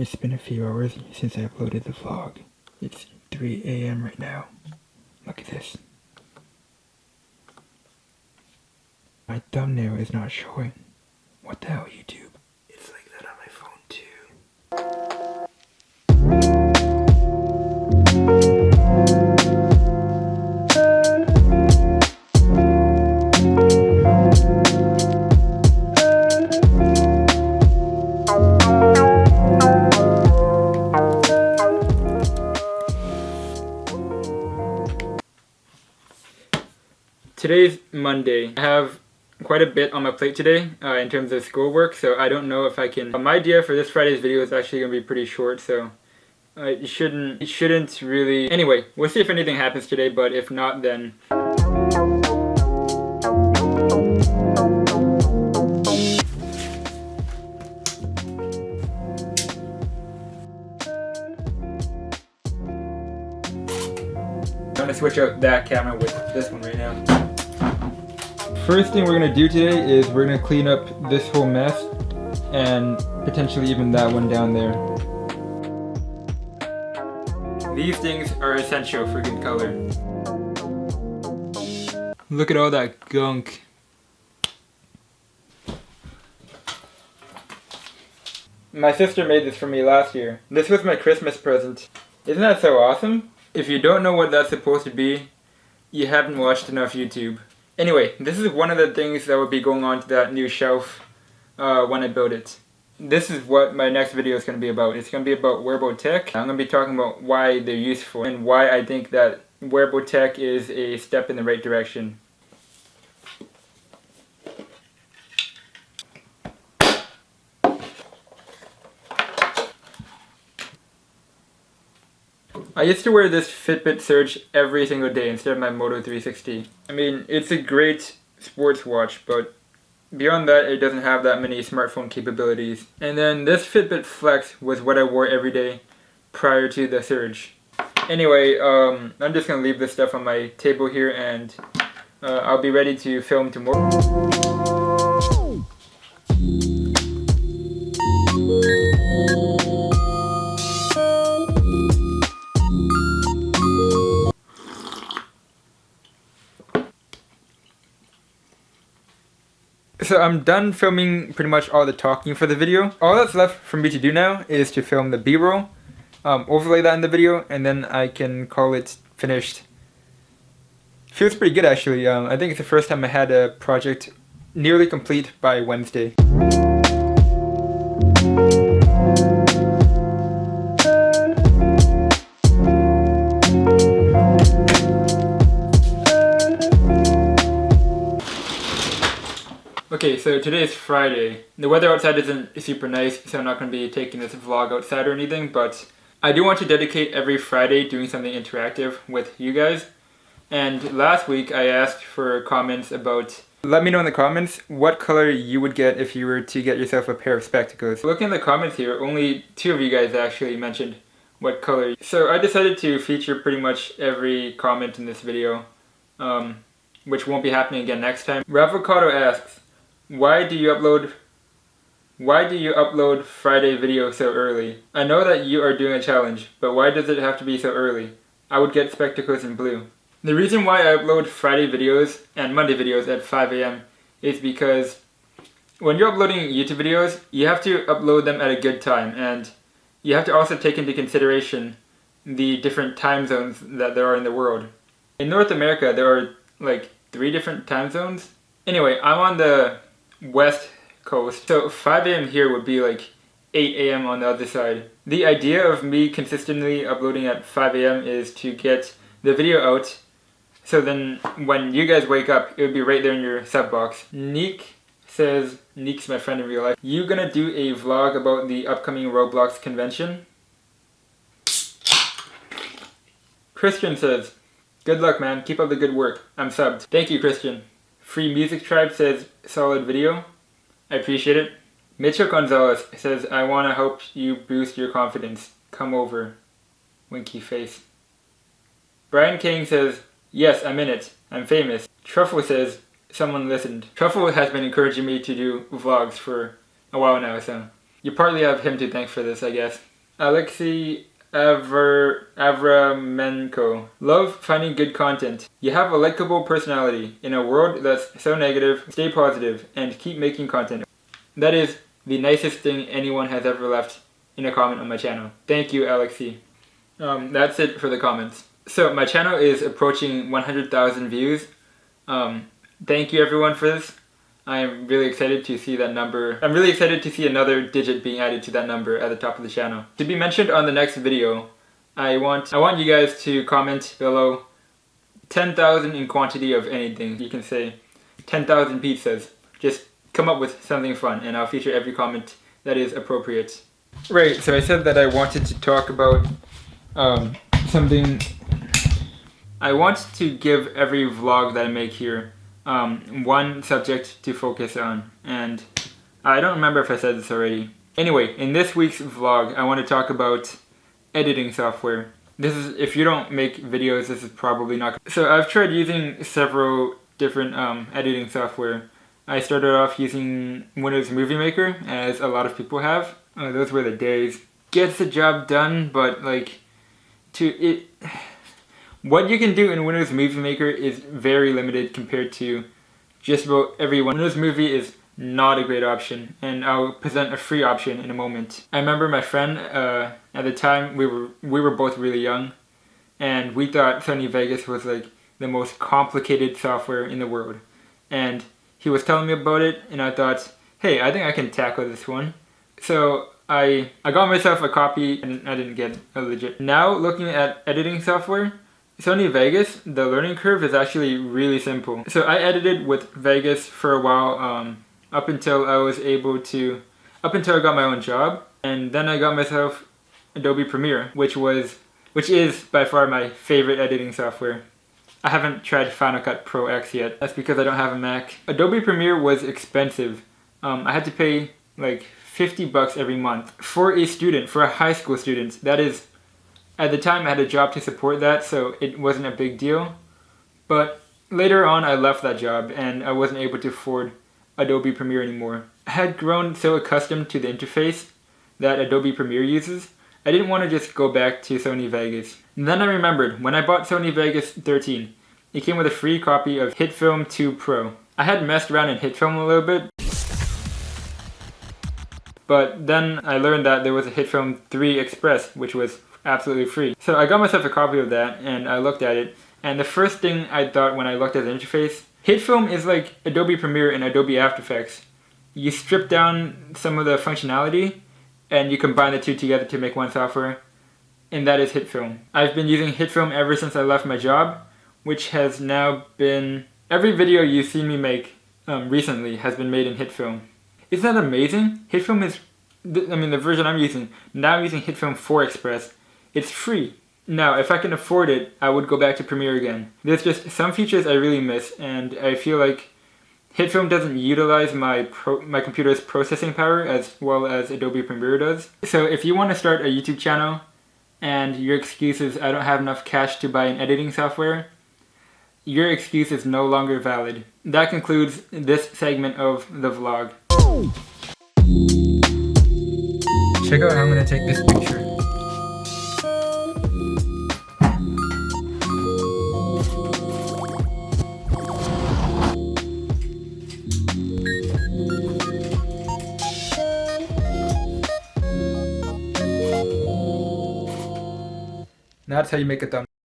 It's been a few hours since I uploaded the vlog. It's 3 a.m. right now. Look at this. My thumbnail is not showing. What the hell, YouTube? It's like that on my phone too. Today's Monday. I have quite a bit on my plate today in terms of schoolwork, so I don't know if I can... my idea for this Friday's video is actually going to be pretty short, so it shouldn't really... Anyway, we'll see if anything happens today, but if not, then... I'm going to switch out that camera with this one right now. First thing we're going to do today is we're going to clean up this whole mess and potentially even that one down there. These things are essential for good color. Look at all that gunk. My sister made this for me last year. This was my Christmas present. Isn't that so awesome? If you don't know what that's supposed to be, you haven't watched enough YouTube. Anyway, this is one of the things that will be going on to that new shelf when I build it. This is what my next video is going to be about. It's going to be about Wearable Tech. I'm going to be talking about why they're useful and why I think that Wearable Tech is a step in the right direction. I used to wear this Fitbit Surge every single day instead of my Moto 360. I mean, it's a great sports watch, but beyond that, it doesn't have that many smartphone capabilities. And then this Fitbit Flex was what I wore every day prior to the Surge. Anyway, I'm just going to leave this stuff on my table here and I'll be ready to film tomorrow. So I'm done filming pretty much all the talking for the video. All that's left for me to do now is to film the B-roll, overlay that in the video, and then I can call it finished. Feels pretty good actually. I think it's the first time I had a project nearly complete by Wednesday. Okay, so today is Friday. The weather outside isn't super nice, so I'm not going to be taking this vlog outside or anything, but I do want to dedicate every Friday doing something interactive with you guys. And last week I asked for comments about... let me know in the comments what color you would get if you were to get yourself a pair of spectacles. Looking at the comments here, only 2 of you guys actually mentioned what color. So I decided to feature pretty much every comment in this video, which won't be happening again next time. Ravocado asks, Why do you upload Friday videos so early? I know that you are doing a challenge, but why does it have to be so early? I would get spectacles in blue. The reason why I upload Friday videos and Monday videos at 5 a.m. is because when you're uploading YouTube videos, you have to upload them at a good time, and you have to also take into consideration the different time zones that there are in the world. In North America, there are like 3 different time zones. Anyway, I'm on the West Coast, so 5 a.m. here would be like 8 a.m. on the other side. The idea of me consistently uploading at 5 a.m. is to get the video out, so then when you guys wake up, it would be right there in your sub box. Neek says, Neek's my friend in real life, you gonna do a vlog about the upcoming Roblox convention? Christian says, good luck man, keep up the good work, I'm subbed. Thank you Christian. Free Music Tribe says, solid video. I appreciate it. Mitchell Gonzalez says, I want to help you boost your confidence. Come over. Winky face. Brian King says, yes, I'm in it. I'm famous. Truffle says, someone listened. Truffle has been encouraging me to do vlogs for a while now, so You partly have him to thank for this, I guess. Alexei Avramenko. Love finding good content. You have a likable personality. In a world that's so negative, stay positive and keep making content. That is the nicest thing anyone has ever left in a comment on my channel. Thank you, Alexei. That's it for the comments. So my channel is approaching 100,000 views. Thank you everyone for this. I'm really excited to see that number. I'm really excited to see another digit being added to that number at the top of the channel. To be mentioned on the next video, I want you guys to comment below 10,000 in quantity of anything. You can say 10,000 pizzas. Just come up with something fun and I'll feature every comment that is appropriate. Right, so I said that I wanted to talk about something. I want to give every vlog that I make here one subject to focus on, and I don't remember if I said this already. Anyway, in this week's vlog, I want to talk about editing software. This is, if you don't make videos, this is probably not. So I've tried using several different editing software. I started off using Windows Movie Maker, as a lot of people have. Those were the days. Gets the job done, but like, what you can do in Windows Movie Maker is very limited compared to just about everyone. Windows Movie is not a great option, and I'll present a free option in a moment. I remember my friend, at the time we were both really young, and we thought Sony Vegas was like the most complicated software in the world. And he was telling me about it, and I thought, hey, I think I can tackle this one. So I got myself a copy, and I didn't get a legit. Now looking at editing software, Sony Vegas, the learning curve is actually really simple. So I edited with Vegas for a while, up until I got my own job, and then I got myself Adobe Premiere, which is by far my favorite editing software. I haven't tried Final Cut Pro X yet. That's because I don't have a Mac. Adobe Premiere was expensive. I had to pay like $50 every month for a student, for a high school student. That is. At the time, I had a job to support that, so it wasn't a big deal. But later on, I left that job, and I wasn't able to afford Adobe Premiere anymore. I had grown so accustomed to the interface that Adobe Premiere uses, I didn't want to just go back to Sony Vegas. And then I remembered, when I bought Sony Vegas 13, it came with a free copy of HitFilm 2 Pro. I had messed around in HitFilm a little bit, but then I learned that there was a HitFilm 3 Express, which was absolutely free. So I got myself a copy of that, and I looked at it, and the first thing I thought when I looked at the interface, HitFilm is like Adobe Premiere and Adobe After Effects. You strip down some of the functionality, and you combine the two together to make one software, and that is HitFilm. I've been using HitFilm ever since I left my job, which has now been... Every video you've seen me make recently has been made in HitFilm. Isn't that amazing? HitFilm is... the version I'm using, now I'm using HitFilm 4 Express. It's free. Now, if I can afford it, I would go back to Premiere again. There's just some features I really miss, and I feel like HitFilm doesn't utilize my computer's processing power as well as Adobe Premiere does. So if you want to start a YouTube channel, and your excuse is I don't have enough cash to buy an editing software, your excuse is no longer valid. That concludes this segment of the vlog. Check out how I'm going to take this picture. That's how you make a thumbnail.